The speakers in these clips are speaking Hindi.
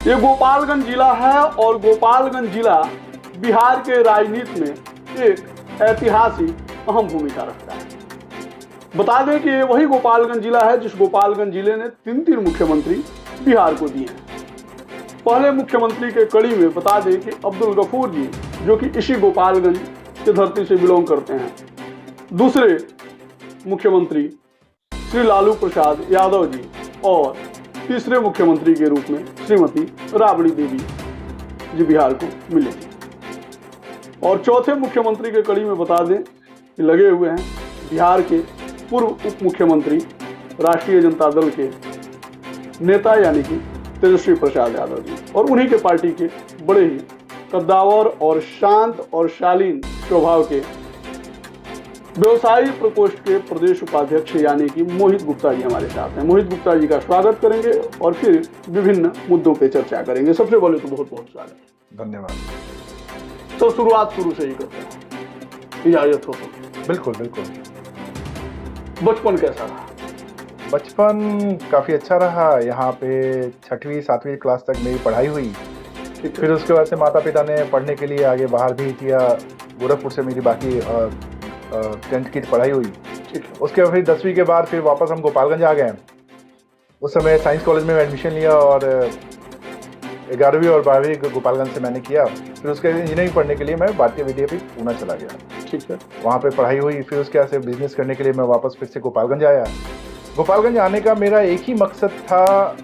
ये गोपालगंज जिला है और गोपालगंज जिला बिहार के राजनीति में एक ऐतिहासिक अहम भूमिका रखता है। बता दें कि ये वही गोपालगंज जिला है जिस गोपालगंज जिले ने 3 मुख्यमंत्री बिहार को दिए हैं। पहले मुख्यमंत्री के कड़ी में बता दें कि अब्दुल गफूर जी, जो कि इसी गोपालगंज की धरती से बिलोंग करते हैं। दूसरे मुख्यमंत्री श्री लालू प्रसाद यादव जी और तीसरे मुख्यमंत्री के रूप में श्रीमती राबड़ी देवी जी बिहार को मिले थे। और चौथे मुख्यमंत्री के कड़ी में बता दें कि लगे हुए हैं बिहार के पूर्व उप मुख्यमंत्री राष्ट्रीय जनता दल के नेता यानी कि तेजस्वी प्रसाद यादव जी, और उन्हीं के पार्टी के बड़े ही कद्दावर और शांत और शालीन स्वभाव के व्यवसायी प्रकोष्ठ के प्रदेश उपाध्यक्ष यानी कि मोहित गुप्ता जी हमारे साथ हैं। मोहित गुप्ता जी का स्वागत करेंगे और फिर विभिन्न मुद्दों पे चर्चा करेंगे। सबसे पहले तो बहुत बहुत स्वागत। धन्यवाद। तो शुरुआत शुरू से ही करते हैं, इजाजत हो तो। बिल्कुल बिल्कुल। बचपन कैसा रहा? बचपन काफ़ी अच्छा रहा। यहाँ पे 6वीं 7वीं क्लास तक मेरी पढ़ाई हुई। फिर उसके बाद से माता पिता ने पढ़ने के लिए आगे बाहर भेज दिया। गोरखपुर से मेरी बाकी 10th की पढ़ाई हुई। उसके बाद फिर 10वीं के बाद फिर वापस हम गोपालगंज आ गए। उस समय साइंस कॉलेज में एडमिशन लिया और 11वीं और 12वीं गोपालगंज से मैंने किया। फिर उसके इंजीनियरिंग पढ़ने के लिए मैं भारतीय विद्यापीठ पूना चला गया। ठीक है, वहाँ पे पढ़ाई हुई। फिर उसके बाद से बिजनेस करने के लिए मैं वापस फिर से गोपालगंज आया। गोपालगंज आने का मेरा एक ही मकसद था,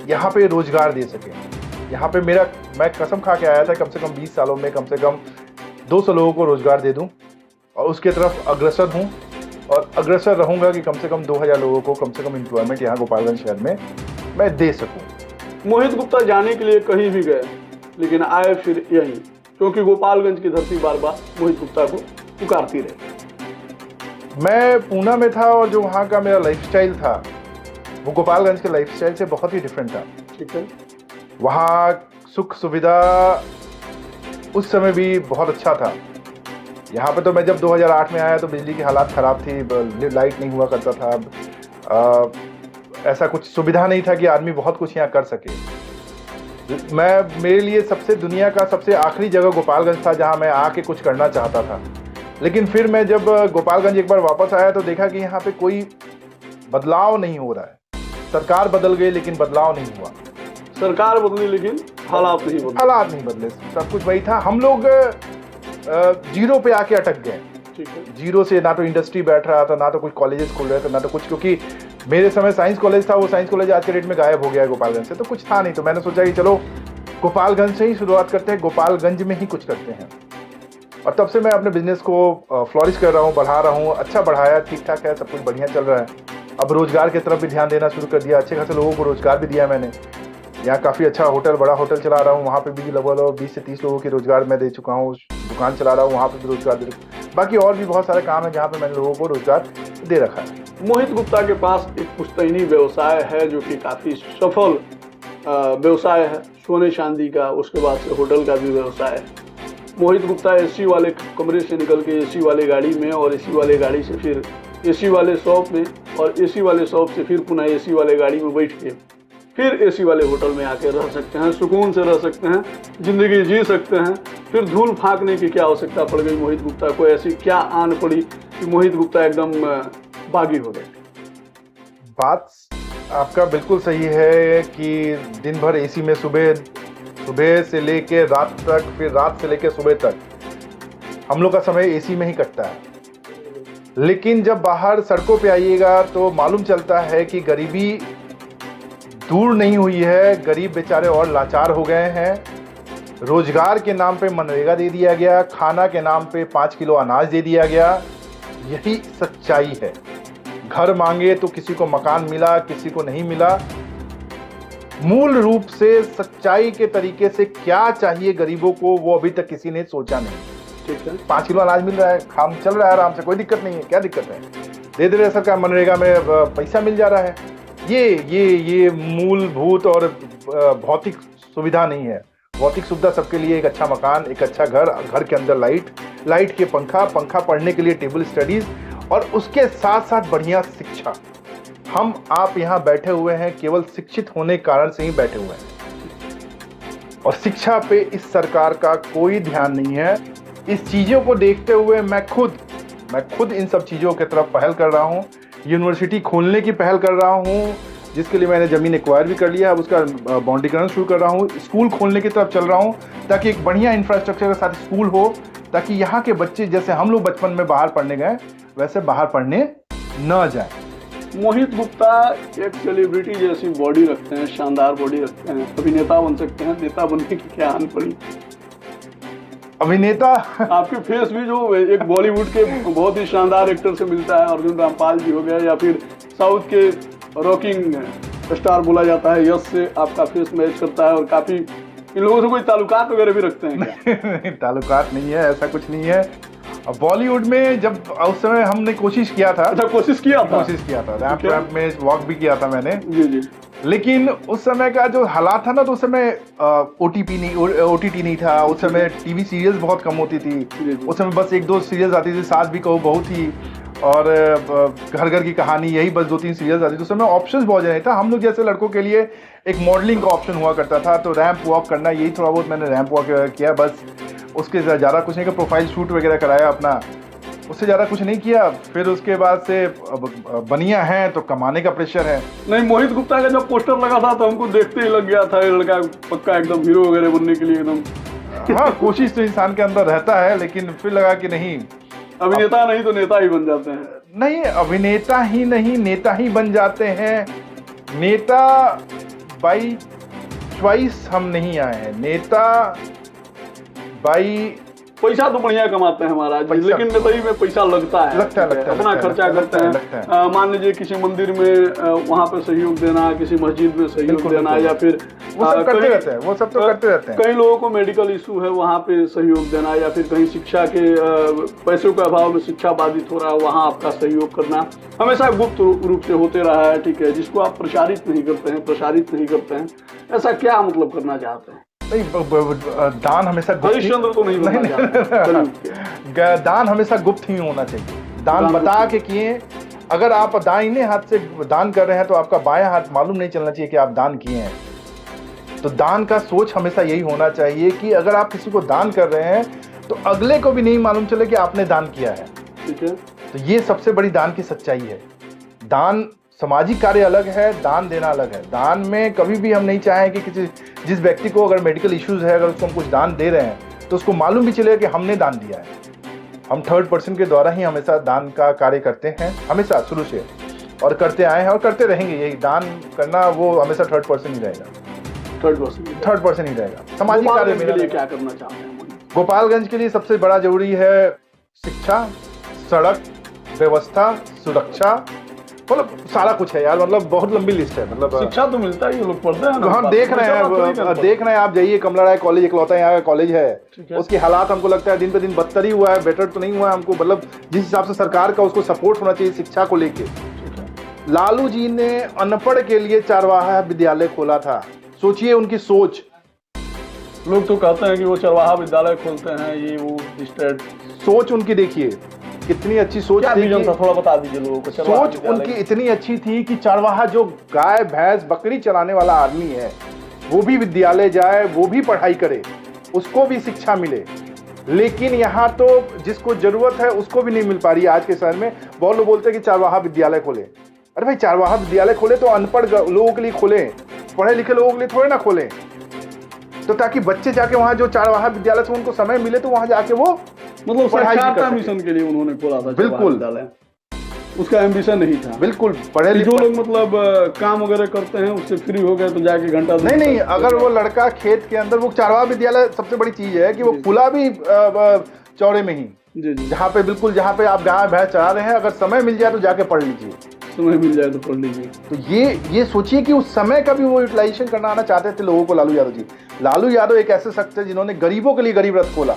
यहाँ पे रोजगार दे सके। यहाँ पे मैं कसम खा के आया था कम से कम 20 सालों में कम से कम 200 लोगों को रोजगार दे दूँ और उसके तरफ अग्रसर हूँ और अग्रसर रहूँगा कि कम से कम 2000 लोगों को कम से कम एम्प्लॉयमेंट यहाँ गोपालगंज शहर में मैं दे सकूँ। मोहित गुप्ता जाने के लिए कहीं भी गए लेकिन आए फिर यहीं, क्योंकि गोपालगंज की धरती बार बार मोहित गुप्ता को पुकारती रही। मैं पूना में था और जो वहाँ का मेरा लाइफस्टाइल था वो गोपालगंज के लाइफस्टाइल से बहुत ही डिफरेंट था। ठीक है, वहाँ सुख सुविधा उस समय भी बहुत अच्छा था। यहाँ पे तो मैं जब 2008 में आया तो बिजली की हालात ख़राब थी, लाइट नहीं हुआ करता था, ऐसा कुछ सुविधा नहीं था कि आदमी बहुत कुछ यहाँ कर सके। मेरे लिए दुनिया का सबसे आखिरी जगह गोपालगंज था जहाँ मैं आके कुछ करना चाहता था। लेकिन फिर मैं जब गोपालगंज एक बार वापस आया तो देखा कि यहाँ पे कोई बदलाव नहीं हो रहा है। सरकार बदल गई लेकिन बदलाव नहीं हुआ। सरकार बदली लेकिन हालात नहीं बदले, सब कुछ वही था। हम लोग जीरो पे आके अटक गए। ठीक है, जीरो से ना तो इंडस्ट्री बैठ रहा था, ना तो कुछ कॉलेजेस खुल रहे थे, ना तो कुछ, क्योंकि मेरे समय साइंस कॉलेज था, वो साइंस कॉलेज आज के डेट में गायब हो गया है गोपालगंज से, तो कुछ था नहीं। तो मैंने सोचा कि चलो गोपालगंज से ही शुरुआत करते हैं, गोपालगंज में ही कुछ करते हैं। और तब से मैं अपने बिजनेस को फ्लॉरिश कर रहा हूँ, बढ़ा रहा हूँ। अच्छा बढ़ाया, ठीक ठाक है, सब कुछ बढ़िया चल रहा है। अब रोजगार की तरफ भी ध्यान देना शुरू कर दिया। अच्छे खासे लोगों को रोजगार भी दिया मैंने। यहाँ काफ़ी अच्छा बड़ा होटल चला रहा हूँ, वहाँ पे भी लगभग 20 से 30 लोगों की रोजगार मैं दे चुका हूँ। दुकान चला रहा हूँ, वहाँ पे भी रोजगार दे। बाकी और भी बहुत सारे काम है जहाँ पे मैंने लोगों को रोजगार दे रखा है। मोहित गुप्ता के पास एक पुश्तैनी व्यवसाय है जो कि काफ़ी सफल व्यवसाय है, सोने चांदी का। उसके बाद से होटल का भी व्यवसाय है। मोहित गुप्ता एसी वाले कमरे से निकल के एसी वाले गाड़ी में और एसी वाले गाड़ी से फिर एसी वाले शॉप में और एसी वाले शॉप से फिर पुनः एसी वाले गाड़ी में बैठ के फिर एसी वाले होटल में आके रह सकते हैं, सुकून से रह सकते हैं, जिंदगी जी सकते हैं। फिर धूल फांकने की क्या आवश्यकता पड़ गई मोहित गुप्ता को? ऐसी क्या आन पड़ी कि मोहित गुप्ता एकदम बागी हो गए? बात आपका बिल्कुल सही है कि दिन भर एसी में सुबह से लेके रात तक, फिर रात से लेके सुबह तक हम लोग का समय एसी में ही कटता है। लेकिन जब बाहर सड़कों पे आइएगा तो मालूम चलता है कि गरीबी दूर नहीं हुई है, गरीब बेचारे और लाचार हो गए हैं। रोजगार के नाम पे मनरेगा दे दिया गया, खाना के नाम पे 5 किलो अनाज दे दिया गया। यही सच्चाई है। घर मांगे तो किसी को मकान मिला, किसी को नहीं मिला। मूल रूप से सच्चाई के तरीके से क्या चाहिए गरीबों को वो अभी तक किसी ने सोचा नहीं। ठीक है, 5 किलो अनाज मिल रहा है, काम चल रहा है आराम से, कोई दिक्कत नहीं है। क्या दिक्कत है? दे दे रहे सरकार, मनरेगा में पैसा मिल जा रहा है। ये मूलभूत और भौतिक सुविधा नहीं है। भौतिक सुविधा सबके लिए, एक अच्छा मकान, एक अच्छा घर के अंदर लाइट के पंखा पढ़ने के लिए टेबल स्टडीज, और उसके साथ साथ बढ़िया शिक्षा। हम आप यहाँ बैठे हुए हैं केवल शिक्षित होने के कारण से ही बैठे हुए हैं। और शिक्षा पे इस सरकार का कोई ध्यान नहीं है। इस चीज़ों को देखते हुए मैं खुद इन सब चीज़ों की तरफ पहल कर रहा हूँ। यूनिवर्सिटी खोलने की पहल कर रहा हूँ, जिसके लिए मैंने ज़मीन एक्वायर भी कर लिया, अब उसका बाउंड्रीकरण शुरू कर रहा हूँ। स्कूल खोलने की तरफ चल रहा हूँ ताकि एक बढ़िया इंफ्रास्ट्रक्चर के साथ स्कूल हो, ताकि यहाँ के बच्चे जैसे हम लोग बचपन में बाहर पढ़ने गए वैसे बाहर पढ़ने न जाए। मोहित गुप्ता एक सेलिब्रिटी जैसी बॉडी रखते हैं, शानदार बॉडी रखते हैं, अभिनेता बन सकते हैं, नेता बनने की क्या आन पड़ी? अभिनेता आपके फेस भी जो एक बॉलीवुड के बहुत ही शानदार एक्टर से मिलता है, अर्जुन रामपाल जी हो गए, या फिर साउथ के रॉकिंग स्टार बोला जाता है यश से आपका फेस मैच करता है, और काफी इन लोगों से कोई ताल्लुकात वगैरह भी रखते हैं क्या? ताल्लुकात नहीं है, ऐसा कुछ नहीं है। बॉलीवुड में जब उस समय हमने कोशिश किया था, कोशिश किया था रैंप में वॉक भी किया था मैंने जी। लेकिन उस समय का जो हालात था ना, तो उस समय ओटीटी नहीं था, उस समय टीवी सीरियल्स बहुत कम होती थी। उस समय बस 1-2 सीरियल्स आती थी, सास भी कहो बहू थी, और घर घर की कहानी, यही बस 2-3 सीरियल्स आती थी। उस समय ऑप्शंस बहुत ज़्यादा था। हम लोग जैसे लड़कों के लिए एक मॉडलिंग का ऑप्शन हुआ करता था, तो रैंप वॉक करना, यही थोड़ा बहुत मैंने रैंप वॉक किया, बस उसके ज़्यादा कुछ नहीं। प्रोफाइल शूट वगैरह कराया अपना, उससे ज़्यादा कुछ नहीं किया। फिर उसके बाद से बनिया हैं तो कमाने का प्रेशर है। नहीं, मोहित गुप्ता का जब पोस्टर लगा था तो हमको देखते ही लग गया था ये लड़का पक्का एकदम हीरो वगैरह बनने के लिए एकदम। हाँ, कोशिश तो इंसान के अंदर रहता है, लेकिन फिर लगा कि नहीं, अभिनेता नहीं तो नेता ही बन जाते हैं। नहीं, अभिनेता ही नहीं, नेता ही बन जाते हैं। नेता बाई चॉइस हम नहीं आए हैं, नेता बाई पैसा तो बढ़िया कमाते हैं महाराज, लेकिन नेताई में पैसा लगता है, अपना खर्चा करते हैं। मान लीजिए किसी मंदिर में वहाँ पे सहयोग देना, किसी मस्जिद में सहयोग देना, या फिर वो सब करते रहते हैं, वो सब तो करते रहते हैं। कई लोगों को मेडिकल इशू है, वहाँ पे सहयोग देना, या फिर कहीं शिक्षा के पैसों के अभाव में शिक्षा बाधित हो रहा है, वहाँ आपका सहयोग करना हमेशा गुप्त रूप से होते रहा है। ठीक है, जिसको आप प्रसारित नहीं करते हैं, ऐसा क्या मतलब करना चाहते हैं? नहीं, दान हमेशा हरिश्चंद्र तो नहीं, दान हमेशा गुप्त ही होना चाहिए। दान बता के किए। अगर आप दाहिने हाथ से दान कर रहे हैं तो आपका बायां हाथ मालूम नहीं चलना चाहिए कि आप दान किए हैं। तो दान का सोच हमेशा यही होना चाहिए कि अगर आप किसी को दान कर रहे हैं तो अगले को भी नहीं मालूम चले कि आपने दान किया है। ठीक है, तो ये सबसे बड़ी दान की सच्चाई है। दान सामाजिक कार्य अलग है, दान देना अलग है। दान में कभी भी हम नहीं चाहें कि जिस व्यक्ति को अगर मेडिकल इश्यूज है, अगर उसको हम कुछ दान दे रहे हैं तो उसको मालूम भी चले कि हमने दान दिया है। हम थर्ड पर्सन के द्वारा ही हमेशा दान का कार्य करते हैं, हमेशा शुरू से, और करते आए हैं और करते रहेंगे। यही दान करना, वो हमेशा थर्ड पर्सन ही रहेगा, थर्ड पर्सन ही रहेगा। सामाजिक कार्य में लिए क्या करना चाहते हैं? गोपालगंज के लिए सबसे बड़ा जरूरी है शिक्षा, सड़क व्यवस्था, सुरक्षा, मतलब सारा कुछ है यार। मतलब बहुत लंबी लिस्ट है। मतलब शिक्षा तो मिलता ही, लोग पढ़ते हैं ना। हम देख रहे हैं, आप जाइए कमला राय कॉलेज, इकलौता यहाँ का कॉलेज है। उसकी हालात हमको लगता है दिन पे दिन बदतर ही हुआ है, बेटर तो नहीं हुआ है हमको। मतलब जिस हिसाब से सरकार का उसको सपोर्ट होना चाहिए शिक्षा को लेके। लालू जी ने अनपढ़ के लिए चरवाहा विद्यालय खोला था। सोचिए उनकी सोच। लोग तो कहते हैं कि वो चरवाहा विद्यालय खोलते हैं, ये वो स्टेट सोच उनकी देखिए कितनी अच्छी सोच थी। थोड़ा बता दीजिए लोगों को। सोच उनकी इतनी अच्छी थी कि चरवाहा, जो गाय भैंस बकरी चलाने वाला आदमी है, वो भी विद्यालय जाए, वो भी पढ़ाई करे, उसको भी शिक्षा मिले। लेकिन यहाँ तो जिसको जरूरत है उसको भी नहीं मिल पा रही है। आज के समय में बहुत लोग बोलते हैं कि चरवाहा विद्यालय खोले। अरे भाई, चरवाहा विद्यालय खोले तो अनपढ़ लोगों के लिए खोले, पढ़े लिखे लोगों के लिए थोड़े ना खोले। तो ताकि बच्चे जाके वहाँ जो चरवाहा विद्यालय से उनको समय मिले तो वहाँ जाके वो मतलब साक्षरता मिशन के लिए उन्होंने खोला था। बिल्कुल, उसका एम्बिशन नहीं था। बिल्कुल, पढ़े लिखे जो लोग मतलब काम वगैरह करते हैं उससे फ्री हो गए तो जाके घंटा नहीं, अगर वो लड़का खेत के अंदर, वो चरवाहा विद्यालय सबसे बड़ी चीज है कि वो खुला भी चौड़े में ही, जहाँ पे बिल्कुल जहाँ पे आप गाय भैंस चरा रहे हैं, अगर समय मिल जाए तो जाके पढ़ लीजिए, समय मिल जाए तो पढ़ लीजिए। तो ये सोचिए कि उस समय का भी वो यूटिलाइजेशन करना आना चाहते थे लोगों को। लालू यादव जी, लालू यादव एक ऐसे शख्स है जिन्होंने गरीबों के लिए गरीब रथ खोला,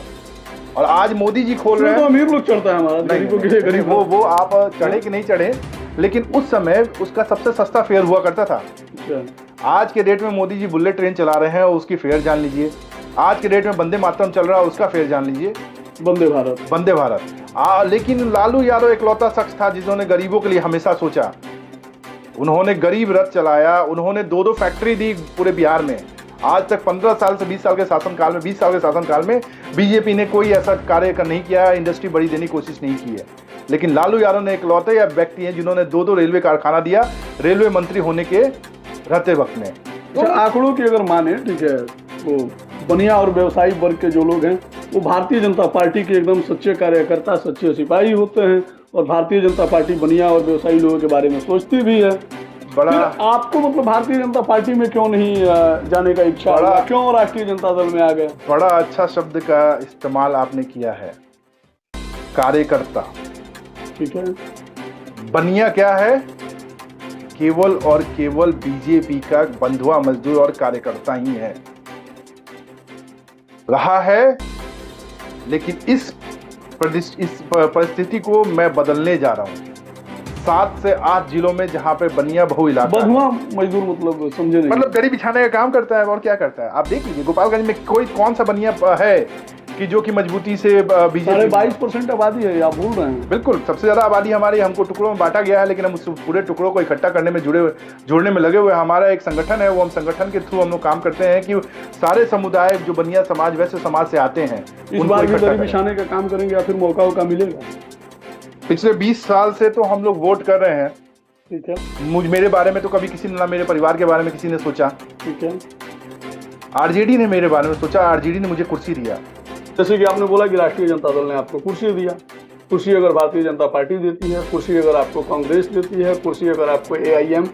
और आज मोदी जी खोल रहे हैं। तो अमीर लोग चढ़ता है हमारा, गरीबों के लिए गरीब। वो आप चढ़े कि नहीं चढ़े, लेकिन उस समय उसका सबसे सस्ता फेयर हुआ करता था। आज के डेट में मोदी जी बुलेट ट्रेन चला रहे हैं, उसकी फेयर जान लीजिए। आज के डेट में वंदे मातरम चल रहा है, उसका फेयर जान लीजिए, वंदे भारत। लेकिन लालू यादव इकलौता शख्स था जिन्होंने गरीबों के लिए हमेशा सोचा। उन्होंने गरीब रथ चलाया, उन्होंने 2-2 फैक्ट्री दी पूरे बिहार में। आज तक 15 साल से 20 साल के शासनकाल में 20 साल के शासनकाल में बीजेपी ने कोई ऐसा कार्य नहीं किया है, इंडस्ट्री बड़ी देने की कोशिश नहीं की है। लेकिन लालू यादव ने इकलौते या व्यक्ति हैं जिन्होंने 2-2 रेलवे कारखाना दिया रेलवे मंत्री होने के रहते वक्त में। तो आंकड़ों की अगर माने, ठीक है, वो बनिया और व्यवसायी वर्ग के जो लोग हैं वो भारतीय जनता पार्टी के एकदम सच्चे कार्यकर्ता, सच्चे सिपाही होते हैं और भारतीय जनता पार्टी बनिया और व्यवसायी लोगों के बारे में सोचती भी है। बड़ा आपको मतलब भारतीय जनता पार्टी में क्यों नहीं जाने का इच्छा हुआ? क्यों राष्ट्रीय जनता दल में आ गए? बड़ा अच्छा शब्द का इस्तेमाल आपने किया है, कार्यकर्ता। ठीक है, बनिया क्या है? केवल और केवल बीजेपी का बंधुआ मजदूर और कार्यकर्ता ही है, रहा है। लेकिन इस परिस्थिति को मैं बदलने जा रहा हूं। 7 से 8 जिलों में जहां पे बनिया बहु इलाका, बंधुआ मजदूर मतलब समझे नहीं? मतलब दरी बिछाने का काम करता है और क्या करता है। आप देख लीजिए गोपालगंज में कौन सा बनिया है कि जो कि मजबूती से बीजेपी 22% आबादी है, आप भूल रहे हैं। बिल्कुल, सबसे ज्यादा आबादी हमारी, हमको टुकड़ों में बांटा गया है, लेकिन हम उस पूरे टुकड़ों को इकट्ठा करने में जोड़ने में लगे हुए। हमारा एक संगठन है, वो हम संगठन के थ्रू हम लोग काम करते हैं कि सारे समुदाय जो बनिया समाज वैसे समाज से आते हैं इस बार भी दरी बिछाने का काम करेंगे या फिर मौका मिलेगा? पिछले 20 साल से तो हम लोग वोट कर रहे हैं। ठीक है, मेरे बारे में तो कभी किसी ने, ना मेरे परिवार के बारे में किसी ने सोचा। ठीक है, आरजेडी ने मेरे बारे में सोचा, आरजेडी ने मुझे कुर्सी दिया। जैसे कि आपने बोला कि राष्ट्रीय जनता दल ने आपको कुर्सी दिया। कुर्सी अगर भारतीय जनता पार्टी देती है, कुर्सी अगर आपको कांग्रेस देती है, कुर्सी अगर आपको AIM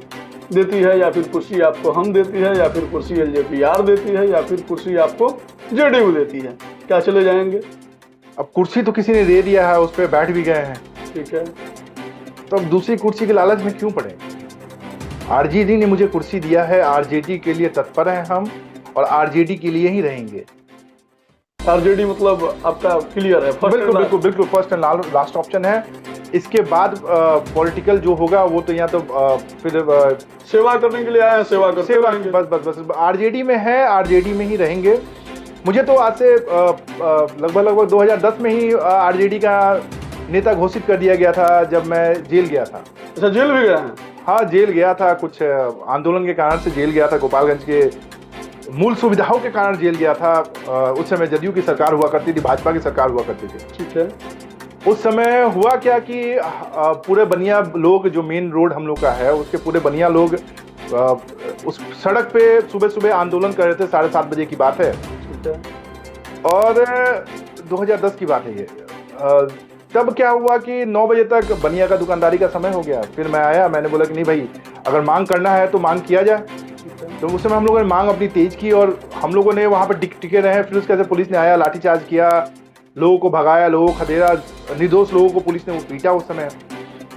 देती है, या फिर कुर्सी आपको हम देती है, या फिर कुर्सी LJPR देती है, या फिर कुर्सी आपको JDU देती है, क्या चले जाएंगे? अब कुर्सी तो किसी ने दे दिया है, उस पर बैठ भी गए हैं। ठीक है, तो अब दूसरी कुर्सी के लालच में क्यों पड़े? आरजेडी ने मुझे कुर्सी दिया है, आरजेडी के लिए तत्पर हैं हम और आरजेडी के लिए ही रहेंगे। आरजेडी मतलब आपका क्लियर है? बिल्कुल फर्स्ट एंड लास्ट ऑप्शन है। इसके बाद पॉलिटिकल जो होगा वो तो यहाँ तो फिर सेवा करने के लिए आए हैं, सेवा बस आरजेडी में है, आरजेडी में ही रहेंगे। मुझे तो आज से लगभग 2010 में ही आरजेडी का नेता घोषित कर दिया गया था, जब मैं जेल गया था। अच्छा, जेल भी गया है? हाँ, जेल गया था, कुछ आंदोलन के कारण से जेल गया था, गोपालगंज के मूल सुविधाओं के कारण जेल गया था। उस समय जदयू की सरकार हुआ करती थी, भाजपा की सरकार हुआ करती थी। ठीक है, उस समय हुआ क्या कि पूरे बनिया लोग, जो मेन रोड हम लोग का है, उसके पूरे बनिया लोग उस सड़क पे सुबह सुबह आंदोलन कर रहे थे। 7:30 बजे की बात है। ठीक है, और 2010 की बात है ये। तब क्या हुआ कि 9 बजे तक बनिया का दुकानदारी का समय हो गया। फिर मैं आया, मैंने बोला कि नहीं भाई, अगर मांग करना है तो मांग किया जाए। तो उस समय हम लोगों ने मांग अपनी तेज की और हम लोगों ने वहां पर टिके रहे। फिर उसके बाद पुलिस ने आया, लाठीचार्ज किया, लोगों को भगाया, लोगों को खदेड़ा, निर्दोष लोगों को पुलिस ने पीटा। उस समय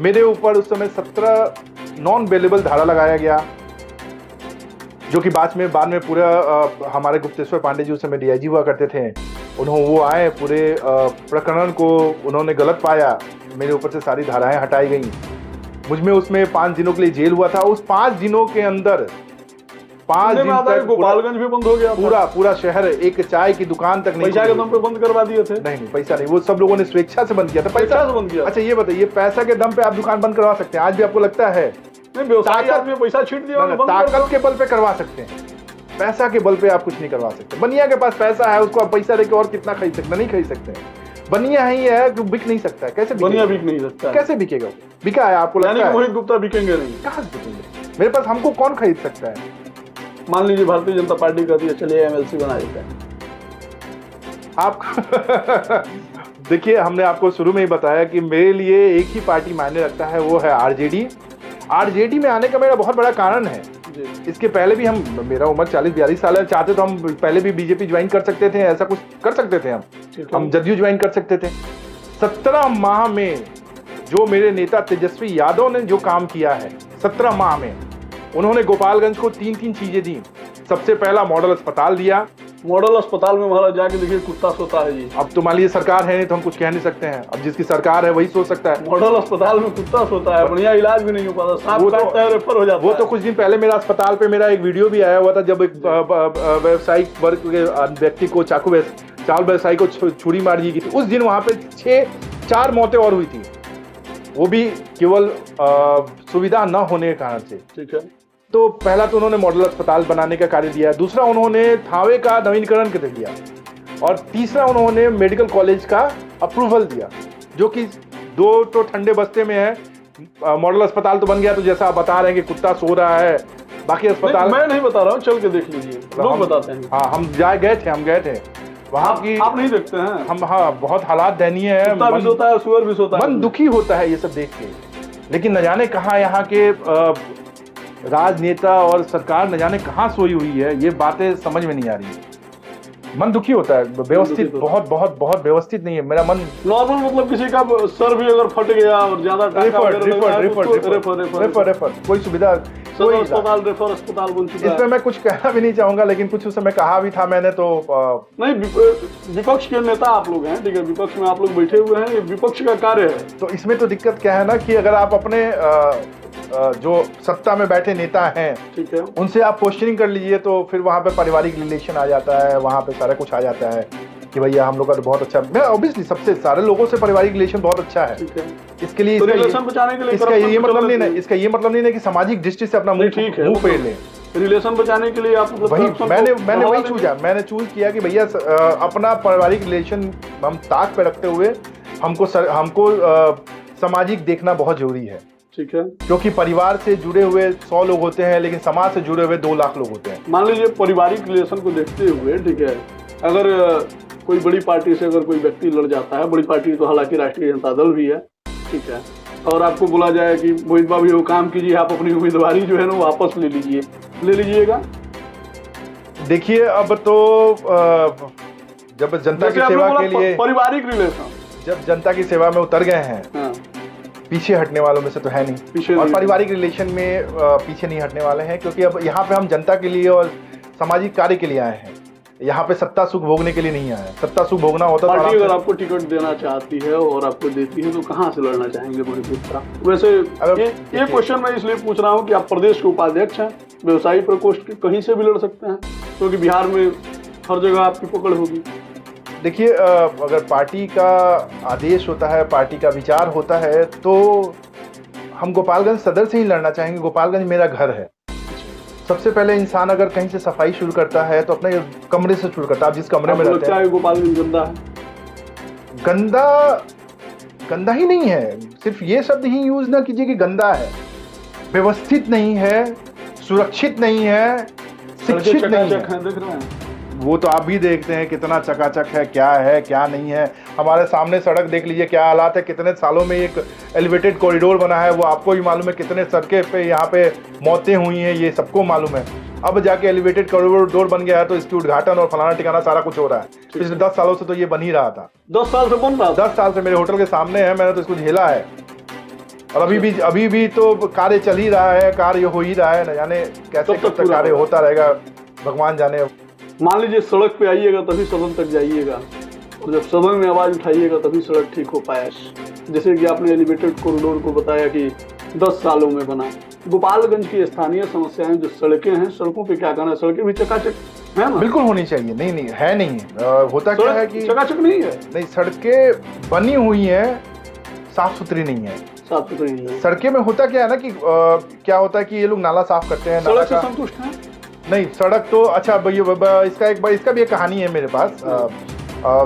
मेरे ऊपर उस समय 17 नॉन बेलेबल धारा लगाया गया, जो कि बाद में पूरा हमारे गुप्तेश्वर पांडे जी उस समय DIG हुआ करते थे, वो आए, पूरे प्रकरण को उन्होंने गलत पाया, मेरे ऊपर से सारी धाराएं हटाई गई। मुझमें उसमें 5 दिनों के लिए जेल हुआ था। उस 5 दिनों के अंदर 5 दिन तक गोपालगंज भी बंद हो गया, पूरा शहर, एक चाय की दुकान तक नहीं, पैसा के दम पे बंद करवा दिए थे। नहीं, पैसा नहीं, वो सब लोगों ने स्वेच्छा से बंद किया था। पैसा से बंद किया? अच्छा ये बताइए, पैसा के दम पे आप दुकान बंद करवा सकते हैं? आज भी आपको लगता है? व्यवसायी आदमी पैसा छीट दिया, ताकत के बल पे करवा सकते हैं, पैसा के बल पे आप कुछ नहीं करवा सकते। बनिया के पास पैसा है, उसको आप पैसा देके और कितना खरीद सकते? नहीं खरीद सकते। बनिया ही है कि बिक नहीं सकता है। कैसे बनिया बिक नहीं सकता? कैसे बिकेगा? बिका है, आपको लगता है? मोहित गुप्ता बिकेंगे नहीं? कहाँ से बिकेंगे? मेरे पास, हमको कौन खरीद सकता है? मान लीजिए भारतीय जनता पार्टी कहती है चलिए MLC बना देते हैं, आप देखिए, हमने आपको शुरू में ही बताया कि मेरे लिए एक ही पार्टी मायने रखता है, वो है आरजेडी। आरजेडी में आने का मेरा बहुत बड़ा कारण है। इसके पहले भी मेरा उम्र 40-42 साल है, चाहते तो हम पहले भी बीजेपी ज्वाइन कर सकते थे, ऐसा कुछ कर सकते थे, हम जदयू ज्वाइन कर सकते थे। 17 माह में जो मेरे नेता तेजस्वी यादव ने जो काम किया है, 17 माह में उन्होंने गोपालगंज को 3 चीजें दी। सबसे पहला मॉडल अस्पताल दिया। मॉडल अस्पताल में महाराज जाके देखिए कुत्ता सोता है जी। अब तो मान लीजिए सरकार है नहीं तो हम कुछ कह नहीं सकते हैं, अब जिसकी सरकार है वही सोच सकता है। मॉडल अस्पताल में कुत्ता सोता है, बढ़िया इलाज भी नहीं हो पाता, सांप काटता है, रेफर हो जाता है। वो तो कुछ दिन पहले मेरा अस्पताल पे मेरा एक वीडियो भी आया हुआ था, जब एक व्यावसायिक वर्ग के व्यक्ति को चावल व्यवसायी को छुरी मार दी गई थी। उस दिन वहां पे 4 मौतें और हुई थी, वो भी केवल सुविधा न होने के कारण से। ठीक है, तो पहला तो उन्होंने मॉडल अस्पताल बनाने का कार्य दिया, दूसरा उन्होंने थावे का नवीनीकरण कर दिया, और तीसरा उन्होंने मेडिकल कॉलेज का अप्रूवल दिया, जो कि 2 तो ठंडे बस्ते में है। मॉडल अस्पताल तो बन गया, तो जैसा आप बता रहे हैं कि कुत्ता सो रहा है, बाकी अस्पताल मैं नहीं बता रहा हूँ, चल के देख लीजिए, लोग बताते हैं। हाँ, हम गए थे वहाँ की। आप नहीं देखते हैं? हम, हाँ, बहुत हालात दयनीय है, कुत्ता भी सोता है, सुअर भी सोता है, मन दुखी होता है ये सब देख के। लेकिन न जाने कहाँ यहाँ के राजनेता और सरकार न जाने कहाँ सोई हुई है, ये बातें समझ में नहीं आ रही। मन दुखी होता है, व्यवस्थित बहुत बहुत बहुत व्यवस्थित नहीं है मेरा मन। नॉर्मल मतलब किसी का सर भी अगर फट गया और ज्यादा रेफर कोई सुविधा, कोई अस्पताल रेफर अस्पताल बन चुका है। इसमें मैं कुछ कहना भी नहीं चाहूंगा, लेकिन कुछ उस समय कहा भी था मैंने, तो नहीं, विपक्ष के नेता आप लोग हैं, ठीक है, विपक्ष में आप लोग बैठे हुए हैं, ये विपक्ष का कार्य है। तो इसमें तो दिक्कत क्या है ना, कि अगर आप अपने जो सत्ता में बैठे नेता हैं, ठीक है, उनसे आप क्वेश्चनिंग कर लीजिए, तो फिर वहाँ पे पारिवारिक रिलेशन आ जाता है, वहाँ पे सारा कुछ आ जाता है कि भैया हम लोग का तो बहुत अच्छा, मैं ऑब्वियसली सबसे सारे लोगों से पारिवारिक रिलेशन बहुत अच्छा है। इसके लिए रिलेशन बचाने के लिए इसका ये मतलब नहीं है, इसका ये मतलब नहीं है कि सामाजिक दृष्टि से अपना मुंह फेर ले। रिलेशन बचाने के लिए आप वही मैंने वही चूज किया कि भैया अपना पारिवारिक रिलेशन हम ताक पे रखते हुए हमको सामाजिक देखना बहुत जरूरी है। ठीक है, क्योंकि परिवार से जुड़े हुए 100 लोग होते हैं, लेकिन समाज से जुड़े हुए 2 लाख लोग होते हैं। मान लीजिए पारिवारिक रिलेशन को देखते हुए, ठीक है, अगर कोई बड़ी पार्टी से अगर कोई व्यक्ति लड़ जाता है, बड़ी पार्टी तो हालांकि राष्ट्रीय जनता दल भी है, ठीक है, और आपको बोला जाए कि मोहित बाबू वो काम कीजिए, आप अपनी उम्मीदवारी जो है ना वापस ले लीजिएगा। देखिए, अब तो जब जनता की सेवा के लिए पारिवारिक रिलेशन, जब जनता की सेवा में उतर गए हैं, हाँ, पीछे हटने वालों में से तो है नहीं, और पारिवारिक रिलेशन में पीछे नहीं हटने वाले हैं, क्योंकि अब यहाँ पे हम जनता के लिए और सामाजिक कार्य के लिए आए हैं, यहाँ पे सत्ता सुख भोगने के लिए नहीं आए हैं। सत्ता सुख भोगना होता तो पार्टी अगर आपको टिकट देना चाहती है और आपको देती है, तो कहाँ से लड़ना चाहेंगे मोहित मिश्रा? वैसे ये क्वेश्चन मैं इसलिए पूछ रहा हूँ कि आप प्रदेश के उपाध्यक्ष हैं, व्यवसायी प्रकोष्ठ कहीं से भी लड़ सकते हैं, क्योंकि बिहार में हर जगह आपकी पकड़ होगी। देखिए, अगर पार्टी का आदेश होता है, पार्टी का विचार होता है, तो हम गोपालगंज सदर से ही लड़ना चाहेंगे। गोपालगंज मेरा घर है। सबसे पहले इंसान अगर कहीं से सफाई शुरू करता है तो अपने कमरे से शुरू करता है। आप जिस कमरे में रहते हैं, गोपालगंज गंदा है? गंदा ही नहीं है, सिर्फ ये शब्द ही यूज ना कीजिए कि गंदा है। व्यवस्थित नहीं है, सुरक्षित नहीं है, शिक्षित नहीं है। देख रहे हैं, वो तो आप भी देखते हैं कितना चकाचक है क्या नहीं है। हमारे सामने सड़क देख लीजिए क्या हालात है। कितने सालों में एक एलिवेटेड कॉरिडोर बना है, वो आपको भी मालूम है। कितने सड़कें पे यहाँ पे मौतें हुई हैं, ये सबको मालूम है। अब जाके एलिवेटेड कॉरिडोर बन गया है तो इसकी उद्घाटन और फलाना ठिकाना सारा कुछ हो रहा है। पिछले 10 सालों से तो ये बन ही रहा था। 10 साल से बन रहा, 10 साल से मेरे होटल के सामने है, मैंने तो इसको झेला है। और अभी भी तो कार्य चल ही रहा है, कार्य हो ही रहा है। न जाने कैसे कब तक कार्य होता रहेगा, भगवान जाने। मान लीजिए सड़क पे आइएगा तभी सदन तक जाइएगा, और जब सदन में आवाज उठाइएगा तभी सड़क ठीक हो पाया। जैसे कि आपने एलिवेटेड कॉरिडोर को बताया कि 10 सालों में बना। गोपालगंज की स्थानीय समस्याएं जो सड़कें हैं, सड़कों पे क्या कहना है, सड़कें भी चकाचक है ना? बिल्कुल होनी चाहिए। नहीं है नहीं। होता क्या है कि चकाचक नहीं है। नहीं, सड़कें बनी हुई हैं, साफ सुथरी नहीं है। साफ सुथरी नहीं है। सड़कें में होता क्या है ना कि क्या होता है कि ये लोग नाला साफ करते हैं। सड़क से संतुष्ट हैं? नहीं, सड़क तो अच्छा इसका भी एक कहानी है मेरे पास।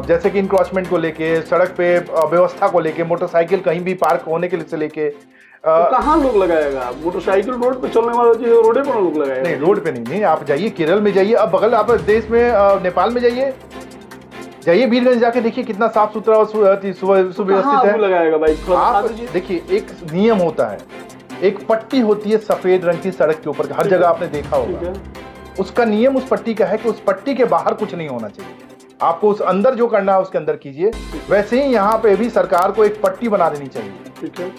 जैसे कि इनक्रॉचमेंट को लेके, सड़क पे व्यवस्था को लेके, मोटरसाइकिल कहीं भी पार्क होने के लिए से लेके तो कहाँ लोग लगाएगा? मोटरसाइकिल रोड पे चलने वाला चीज रोडे पर लोग लगाएगा। नहीं, रोड पे नहीं। आप जाइए केरल में जाइए, अब बगल आप देश में नेपाल में जाइए वीरगंज जाके देखिए कितना साफ सुथरा और सुव्यवस्थित है। लगाएगा भाई? आप देखिए, एक नियम होता है, एक पट्टी होती है सफेद रंग की सड़क के ऊपर, हर जगह आपने देखा होगा। उसका नियम उस पट्टी का है कि उस पट्टी के बाहर कुछ नहीं होना चाहिए। आपको उस अंदर जो करना है उसके अंदर कीजिए। वैसे ही यहाँ पे भी सरकार को एक पट्टी बना देनी चाहिए। ठीक है,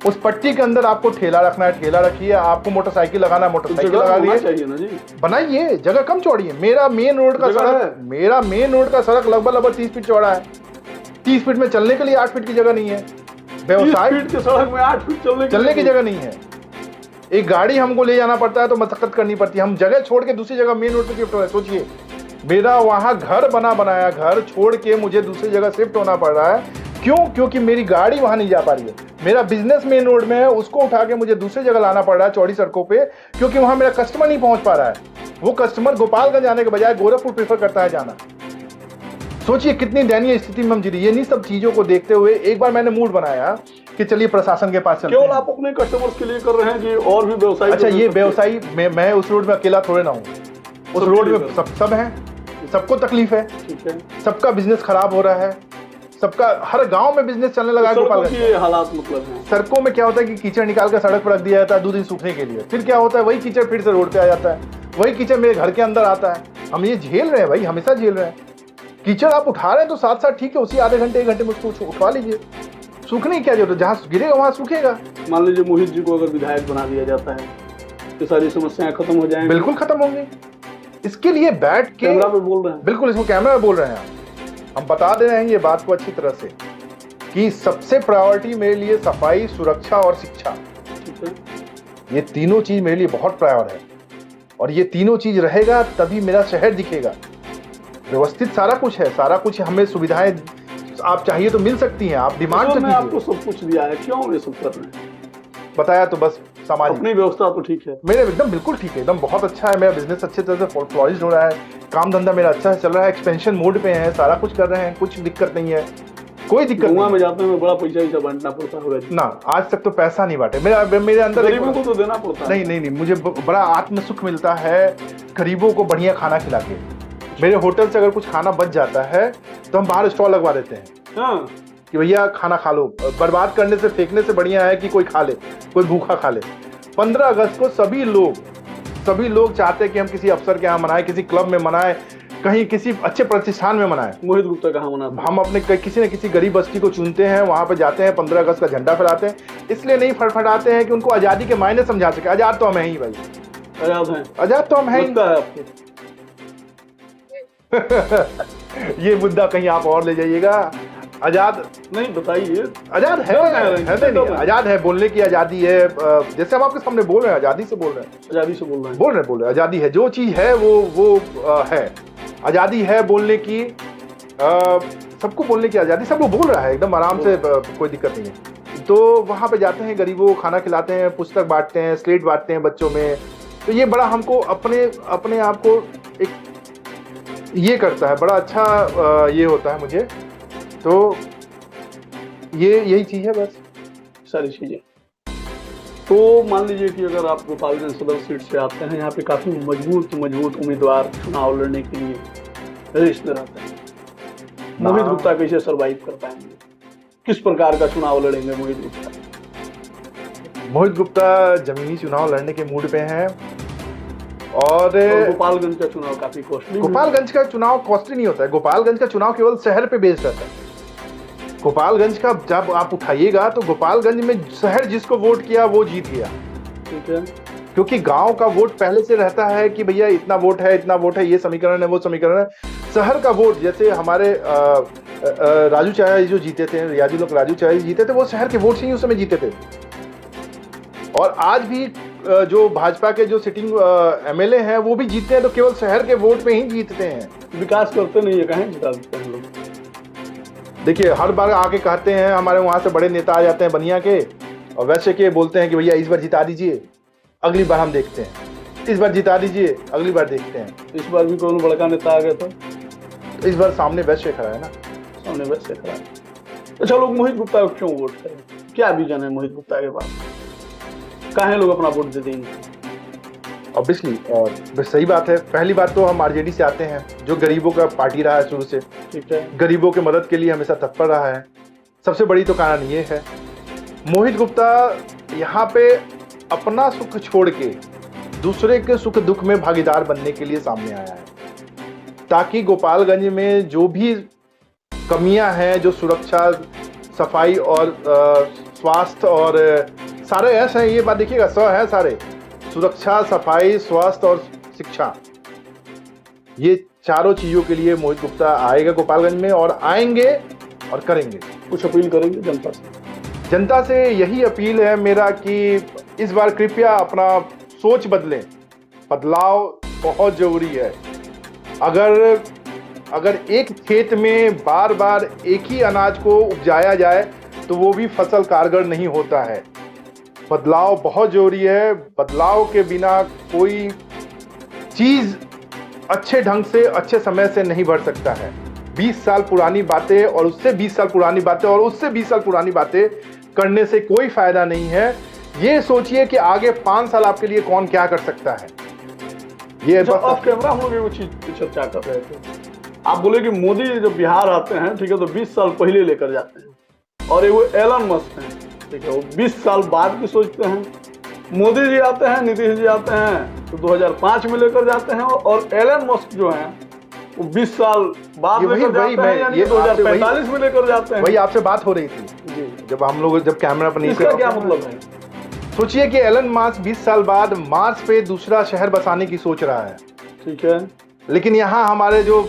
उस पट्टी के अंदर आपको ठेला रखना है, ठेला रखिए। आपको मोटरसाइकिल लगाना है, मोटरसाइकिल लगा दीजिए, बनाइए। जगह कम चौड़ी है। मेरा मेन रोड का सड़क लगभग 30 फीट चौड़ा है। 30 फीट में चलने के लिए 8 फीट की जगह नहीं है। व्यवसाय के सड़क में 8 फीट चलने की जगह नहीं है। एक गाड़ी हमको ले जाना पड़ता है तो मशक्कत करनी पड़ती है। हम जगह छोड़ के दूसरी जगह मेन रोड पे शिफ्ट हो रहे हैं। सोचिए, मेरा वहां घर बनाया घर छोड़ के मुझे दूसरी जगह शिफ्ट होना पड़ रहा है। क्यों? क्योंकि मेरी गाड़ी वहां नहीं जा पा रही है। मेरा बिजनेस मेन रोड में है, उसको उठा के मुझे दूसरी जगह लाना पड़ रहा है चौड़ी सड़कों पे, क्योंकि वहां मेरा कस्टमर नहीं पहुंच पा रहा है। वो कस्टमर गोपालगंज आने के बजाय गोरखपुर प्रेफर करता है जाना। सोचिए कितनी दयनीय स्थिति में हम जी रही है। इन्हीं सब चीजों को देखते हुए एक बार मैंने मूड बनाया कि चलिए प्रशासन के पास चलते हैं। केवल आप अपने कस्टमर्स के लिए कर रहे हैं कि और भी व्यवसायी? अच्छा, ये व्यवसायी मैं उस रोड में अकेला थोड़े ना हूँ, उस रोड में सब हैं, सबको तकलीफ है, ठीक है, सबका बिजनेस खराब हो रहा है, सबका हर गांव में बिजनेस चलने लगा है। गोपालगंज के हालात मतलब हैं। सड़कों में क्या होता है कि कीचड़ निकाल कर सड़क पर रख दिया जाता है 2 दिन सूखने के लिए, फिर क्या होता है वही कीचड़ फिर से रोड पे आ जाता है, वही कीचड़ मेरे घर के अंदर आता है। हम ये झेल रहे हैं भाई, हमेशा झेल रहे हैं। कीचड़ आप उठा रहे हैं तो साथ साथ ठीक है, उसी आधे घंटे 1 घंटे में उसको उठवा लीजिए, सूखने की क्या जरूरत है, जहाँ गिरेगा वहां सूखेगा। मान लीजिए मोहित जी को अगर विधायक बना दिया जाता है तो सारी समस्याएं खत्म हो जाएंगी। बिल्कुल खत्म होंगी। इसके लिए बैठ के कैमरा पे बोल रहे हैं? बिल्कुल, इसको कैमरा में बोल रहे हैं। हम बता दे रहे हैं ये बात को अच्छी तरह से कि सबसे प्रायोरिटी मेरे लिए सफाई, सुरक्षा और शिक्षा, ठीक है, ये तीनों चीज मेरे लिए बहुत प्रायोर है। और ये तीनों चीज रहेगा तभी मेरा शहर दिखेगा। व्यवस्थित सारा कुछ है, सारा कुछ हमें सुविधाएं आप चाहिए तो मिल सकती हैं, आप डिमांड तो मैं आपको सब कुछ दिया है, क्यों ये सब कर रहे हैं? बताया तो बस सामाजिक। अपनी व्यवस्था तो ठीक है, मेरे एकदम बिल्कुल ठीक है, एकदम बहुत अच्छा है। मेरा बिजनेस अच्छे तरह से फ्लॉरिश हो रहा है, काम धंधा मेरा अच्छा से चल रहा है, एक्सपेंशन मोड पे है, सारा कुछ कर रहे हैं, कुछ दिक्कत नहीं है, कोई दिक्कत नहीं। में जाते हैं बड़ा पैसा बांटना पड़ता होगा ना, आज तक तो पैसा नहीं बांटे। मेरे अंदर गरीबों को तो देना पड़ता है। नहीं, मुझे बड़ा आत्म सुख मिलता है गरीबों को बढ़िया खाना खिला के। मेरे होटल से अगर कुछ खाना बच जाता है तो हम बाहर स्टॉल लगवा देते हैं। हाँ, कि भैया खाना खा लो, बर्बाद करने से, फेंकने से बढ़िया है कि कोई खा ले, कोई भूखा खा ले। 15 अगस्त को सभी लोग चाहते हैं कि हम किसी अफसर के यहाँ मनाएं, किसी क्लब में मनाएं, कहीं किसी अच्छे प्रतिष्ठान में मनाएं। मोहित गुप्ता कहाँ मनाते हैं? हम अपने किसी न किसी गरीब बस्ती को चुनते हैं, वहां पे जाते हैं, 15 अगस्त का झंडा फहराते हैं। इसलिए नहीं फड़फड़ाते हैं कि उनको आजादी के मायने समझा सके। आजाद तो हम हैं ही भाई, आजाद हैं, आजाद तो हम हैं ही। लगता है आपको? ये मुद्दा कहीं आप और ले जाइएगा। आजाद नहीं, बताइए। आजाद है नहीं, आजाद है, बोलने की आजादी है। जैसे हम आपके सामने बोल रहे हैं, आजादी से बोल रहे हैं, आजादी से बोल रहे हैं, बोल रहे हैं। आजादी है, जो चीज है वो है। आजादी है बोलने की, सबको बोलने की आजादी, सब लोग बोल रहा है एकदम आराम से, कोई दिक्कत नहीं है। तो वहां पे जाते हैं, गरीबों को खाना खिलाते हैं, पुस्तक बांटते हैं, स्लेट बांटते हैं बच्चों में। तो ये बड़ा हमको अपने आप को एक ये करता है, बड़ा अच्छा ये होता है मुझे। तो यही चीज है बस, सारी चीजें। तो मान लीजिए कि अगर आप गोपालगंज सदर सीट से आते हैं, यहाँ पे काफी मजबूत उम्मीदवार चुनाव लड़ने के लिए रेस में रहते हैं, मोहित गुप्ता कैसे सरवाइव कर पाएंगे? किस प्रकार का चुनाव लड़ेंगे मोहित गुप्ता? मोहित गुप्ता जमीनी चुनाव लड़ने के मूड पे हैं। और गोपालगंज का चुनाव काफी कॉस्टली। गोपालगंज का चुनाव कॉस्टली नहीं होता है। गोपालगंज का चुनाव केवल शहर पे बेस्ड रहता है। गोपालगंज का जब आप उठाइएगा तो गोपालगंज में शहर जिसको वोट किया वो जीत गया, ठीक है, क्योंकि गांव का वोट पहले से रहता है कि भैया इतना वोट है, ये समीकरण है, वो समीकरण है। शहर का वोट, जैसे हमारे राजू चाया जो जीते थे, राजू चाया जीते थे, वो शहर के वोट से ही उस समय जीते थे। और आज भी जो भाजपा के जो सिटिंग एमएलए हैं वो भी जीतते हैं तो केवल शहर के वोट पे ही जीतते हैं। विकास करते नहीं है, कहीं जिता देते हैं लोग। देखिए, हर बार आके कहते हैं, हमारे वहां से बड़े नेता आ जाते हैं बनिया के, और वैसे के बोलते हैं कि भैया इस बार जिता दीजिए, अगली बार हम देखते हैं, इस बार जिता दीजिए, अगली बार देखते हैं। इस बार भी कौन बड़का नेता आ गया था? इस बार सामने वैश्य खड़ा है ना, सामने वैश्य खड़ा है। अच्छा, लोग मोहित गुप्ता को क्यों वोट करें? क्या विजन है मोहित गुप्ता के पास? काहे लोग अपना वोट दे देंगे? ऑब्वियसली सही बात है। पहली बात तो हम आरजेडी से आते हैं, जो गरीबों का पार्टी रहा है शुरू से, ठीक है, गरीबों के मदद के लिए हमेशा तत्पर रहा है। सबसे बड़ी तो कारण ये है, मोहित गुप्ता यहाँ पे अपना सुख छोड़ के दूसरे के सुख दुख में भागीदार बनने के लिए सामने आया है, ताकि गोपालगंज में जो भी कमियां हैं, जो सुरक्षा, सफाई और स्वास्थ्य और सारे ऐसे हैं, ये बात देखिएगा, है सारे, सुरक्षा, सफाई, स्वास्थ्य और शिक्षा, ये चारों चीजों के लिए मोहित गुप्ता आएगा गोपालगंज में, और आएंगे और करेंगे। कुछ अपील करेंगे जनता से? जनता से यही अपील है मेरा कि इस बार कृपया अपना सोच बदलें। बदलाव बहुत जरूरी है। अगर एक खेत में बार बार एक ही अनाज को उपजाया जाए तो वो भी फसल कारगर नहीं होता है। बदलाव बहुत जरूरी है। बदलाव के बिना कोई चीज अच्छे ढंग से अच्छे समय से नहीं बढ़ सकता है। 20 साल पुरानी बातें और उससे 20 साल पुरानी बातें और उससे 20 साल पुरानी बातें करने से कोई फायदा नहीं है। ये सोचिए कि आगे 5 साल आपके लिए कौन क्या कर सकता है। ये जो ऑफ कैमरा हम लोग वो चीज चर्चा कर रहे थे, आप बोले कि मोदी जब बिहार आते हैं, ठीक है, तो 20 साल पहले लेकर जाते हैं, और वो एलन मस्क हैं, ठीक है, वो 20 साल बाद की सोचते हैं। मोदी जी आते हैं, नीतीश जी आते हैं तो 2005 में लेकर जाते हैं, और एलन मस्क जो हैं वो 20 साल बाद लेकर जाते हैं, यानी 2045 में लेकर जाते हैं। वही आपसे बात हो रही थी जी, जब हम लोग कैमरा पर नहीं, इसका क्या मतलब है? सोचिए कि एलन मस्क 20 साल बाद मार्स पे दूसरा शहर बसाने की सोच रहा है, ठीक है, लेकिन यहाँ हमारे जो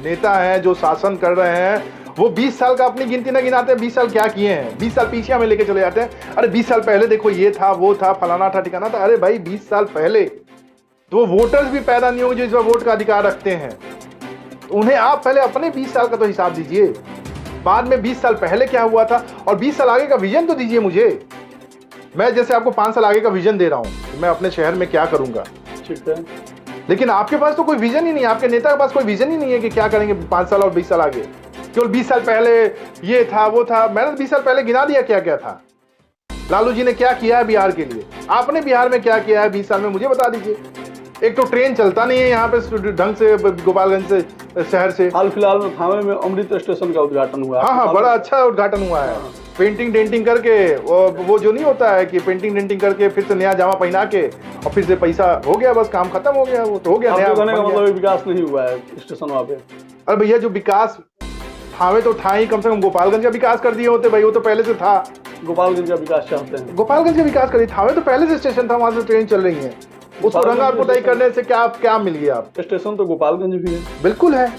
नेता हैं जो शासन कर रहे हैं वो 20 साल का अपनी गिनती ना गिनाते हैं। 20 साल क्या किए हैं, 20 साल पीछे हमें लेके चले जाते हैं। अरे 20 साल पहले देखो ये था, वो था, फलाना था, ठिकाना था। अरे भाई 20 साल पहले तो वो वोटर्स भी पैदा नहीं होंगे जो इस बार वोट का अधिकार रखते हैं। तो उन्हें आप पहले अपने 20 साल का तो हिसाब दीजिए, बाद में 20 साल पहले क्या हुआ था और 20 साल आगे का विजन तो दीजिए मुझे। मैं जैसे आपको 5 साल आगे का विजन दे रहा हूं, मैं अपने शहर में क्या करूंगा, ठीक है, लेकिन आपके पास तो कोई विजन ही नहीं है। आपके नेता के पास कोई विजन ही नहीं है कि क्या करेंगे 5 साल और 20 साल आगे। केवल 20 साल पहले ये था, वो था। मैंने 20 साल पहले गिना दिया क्या क्या था। लालू जी ने क्या किया है बिहार के लिए, आपने बिहार में क्या किया है 20 साल में, मुझे बता दीजिए। एक तो ट्रेन चलता नहीं है यहाँ पे ढंग से, गोपालगंज से शहर से। हाल फिलहाल में थावे में अमृत स्टेशन का उद्घाटन हुआ। हाँ, बड़ा अच्छा उद्घाटन हुआ है। पेंटिंग डेंटिंग करके वो जो नहीं होता है कि पेंटिंग डेंटिंग करके फिर से नया जामा पहना के और फिर से पैसा हो गया, बस काम खत्म हो गया, वो तो हो गया। नया का मतलब विकास नहीं हुआ है स्टेशन वहाँ पे। अरे भैया जो विकास थावे तो था ही, कम से कम गोपालगंज का विकास कर दिए होते भाई, वो तो पहले से था। गोपालगंज का विकास चाहते हैं, गोपालगंज का विकास करिए। थावे तो पहले से स्टेशन था, वहां से ट्रेन चल रही है। उसको रंगा पुताई करने से क्या मिल गया? आप स्टेशन तो गोपालगंज भी है, बिल्कुल है,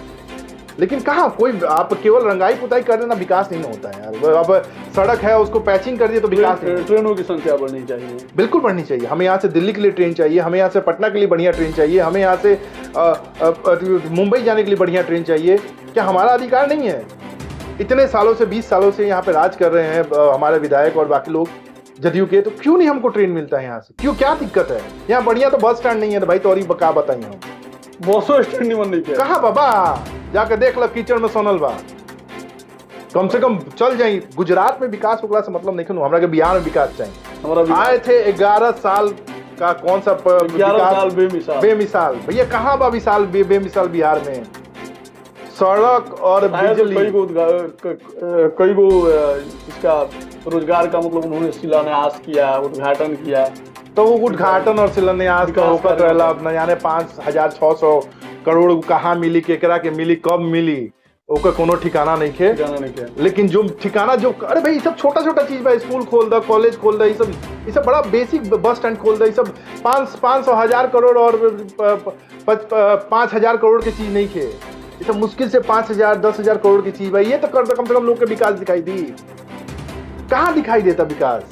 लेकिन कहाँ कोई आप केवल रंगाई पुताई कर देना विकास नहीं होता है यार। अब सड़क है उसको पैचिंग कर दिए तो विकास नहीं। ट्रेनों की संख्या बढ़नी चाहिए, बिल्कुल बढ़नी चाहिए। हमें यहाँ से दिल्ली के लिए ट्रेन चाहिए, हमें यहाँ से पटना के लिए बढ़िया ट्रेन चाहिए, हमें यहाँ से मुंबई जाने के लिए बढ़िया ट्रेन चाहिए। क्या हमारा अधिकार नहीं है? इतने सालों से 20 सालों से यहाँ पे राज कर रहे हैं हमारे विधायक और बाकी लोग जदयू के, तो क्यों नहीं हमको ट्रेन मिलता है यहाँ से? क्यों, क्या दिक्कत है? यहाँ बढ़िया तो बस स्टैंड नहीं है। तो भाई तो और क्या बताइए हम, बसों स्टैंड नहीं बननी चाहिए। कहाँ बाबा, जाकर देख लो कीचड़ में सोनल बा। कम से कम चल जाए। गुजरात में विकास होगा से मतलब नहीं, हमारा के बिहार में विकास चाहिए। आए थे 11 साल का कौन सा विकास बेमिसाल। भैया कहाँ बा विशाल बेमिसाल बिहार में? सड़क और बिजली, कई गो इसका रोजगार का मतलब उन्होंने शिलान्यास किया, उद्घाटन किया। तो वो उद्घाटन और शिलान्यास का होकर रहला न जाने 5,600 करोड़ कहाँ मिली, केकरा के मिली, कब मिली, ओकर कोनो ठिकाना नहीं खे। लेकिन जो ठिकाना जो, अरे भाई सब छोटा छोटा चीज बा, स्कूल खोल दा, कॉलेज खोल दा, ये सब बड़ा बेसिक, बस स्टैंड खोल दा, ये सब 500,000 करोड़ और 5,000 करोड़ की चीज नहीं खे। ये सब मुश्किल से 5,000 10,000 करोड़ की चीज भाई। ये तो कर दो, कम से कम लोग के विकास दिखाई दी। कहाँ दिखाई देता विकास?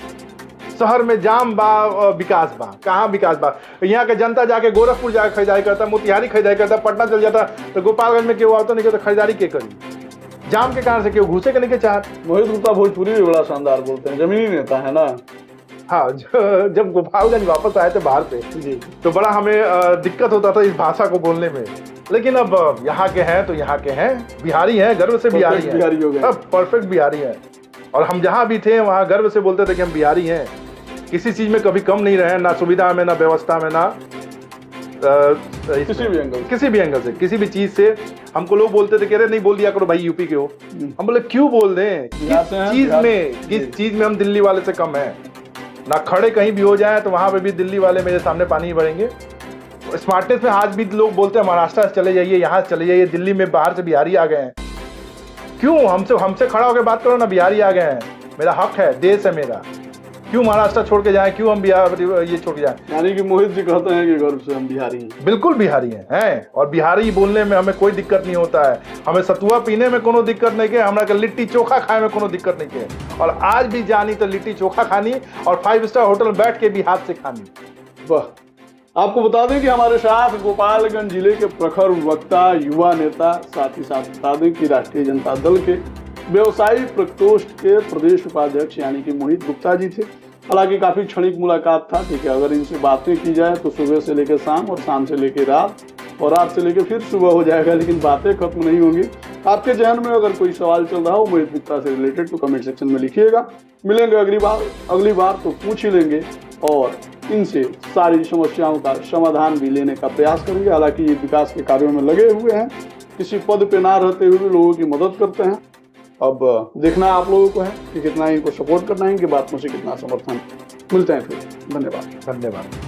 शहर में जाम बा, विकास बा, कहाँ विकास बा? यहाँ के जनता जाके गोरखपुर जाके खरीदारी करता, मोतिहारी खरीदारी करता, पटना चल जाता, तो गोपालगंज में क्यों आता नहीं, तो खरीदारी के करी? जाम के कारण से क्यों घुसे के नहीं के चाहत। मोहित गुप्ता भोजपुरी भी बड़ा शानदार बोलते हैं, जमीनी नेता है ना। हाँ, जब गोपालगंज वापस आए थे बाहर से जी, तो बड़ा हमें दिक्कत होता था इस भाषा को बोलने में, लेकिन अब यहाँ के हैं तो यहाँ के हैं, बिहारी हैं, गर्व से बिहारी हैं, बिहारी हो गए, अब परफेक्ट बिहारी हैं। और हम जहाँ भी थे वहाँ गर्व से बोलते थे कि हम बिहारी हैं। किसी चीज में कभी कम नहीं रहे, ना सुविधा में, ना व्यवस्था में, ना किसी भी एंगल से, किसी भी चीज से। हमको लोग बोलते थे कि अरे नहीं बोल दिया करो भाई यूपी के हो। हम बोले क्यों बोल दें? किस चीज में हम दिल्ली वाले से कम है? ना खड़े कहीं भी हो जाए तो वहां पे भी दिल्ली वाले मेरे सामने पानी ही भरेंगे। स्मार्टनेस में आज भी लोग बोलते हैं महाराष्ट्र से चले जाइए, यहाँ से चले जाइए, दिल्ली में बाहर से बिहारी आ गए हैं। क्यों? हमसे खड़ा होकर बात करो ना, बिहारी आ गए हैं, मेरा हक है, देश है मेरा। क्यों महाराष्ट्र छोड़ के जाएं? क्यों हम बिहार ये छोड़ के जाएं? यानी कि मोहित जी कहते हैं कि गर्व से हम बिहारी हैं। बिल्कुल बिहारी हैं। और बिहारी बोलने में हमें कोई दिक्कत नहीं होता है। हमें सतुआ पीने में कोनो दिक्कत नहीं के, हमरा के लिट्टी चोखा खाए में कोनो दिक्कत नहीं के। और आज भी जानी तो लिट्टी चोखा खानी और 5 स्टार होटल में बैठ के भी हाथ से खानी। वाह। आपको बता दें कि हमारे साथ गोपालगंज जिले के प्रखर वक्ता, युवा नेता, साथ ही साथ बता दें कि राष्ट्रीय जनता दल के व्यवसायी प्रकोष्ठ के प्रदेश उपाध्यक्ष यानी कि मोहित गुप्ता जी थे। हालांकि काफी क्षणिक मुलाकात था, ठीक है। अगर इनसे बातें की जाए तो सुबह से लेकर शाम और शाम से लेकर रात और रात से लेकर फिर सुबह हो जाएगा, लेकिन बातें खत्म नहीं होंगी। आपके जहन में अगर कोई सवाल चल रहा हो मोहित गुप्ता से रिलेटेड तो कमेंट सेक्शन में लिखिएगा। मिलेंगे अगली बार तो पूछ ही लेंगे और इनसे सारी समस्याओं का समाधान भी लेने का प्रयास करेंगे। हालांकि ये विकास के कार्यों में लगे हुए हैं, किसी पद पे ना रहते हुए भी लोगों की मदद करते हैं। अब देखना आप लोगों को है कि कितना इनको सपोर्ट करना है, इनकी बातों से कितना समर्थन मिलते हैं। फिर धन्यवाद।